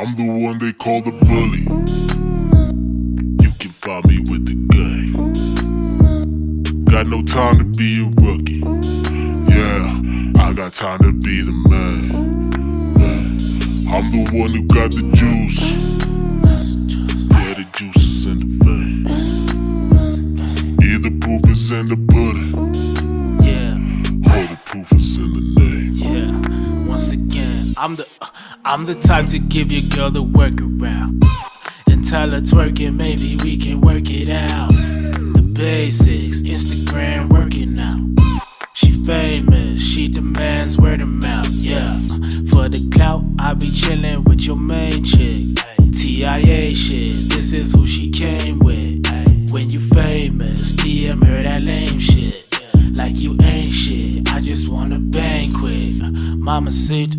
I'm the one they call the bully. You can find me with the gang. Got no time to be a rookie. Yeah, I got time to be the man. I'm the one who got the juice. Yeah, the juice is in the veins. Yeah, the proof is in the pudding. Yeah. All the proof is in the name. Yeah. Once again, I'm the type to give your girl the workaround. Then tell her twerk it, maybe we can work it out. The basics, Instagram working out. She famous, she demands word of mouth, yeah. For the clout, I be chillin' with your main chick. TIA shit, this is who she came with. When you famous, DM her that lame shit. Like you ain't shit, I just wanna bang quick. Mama said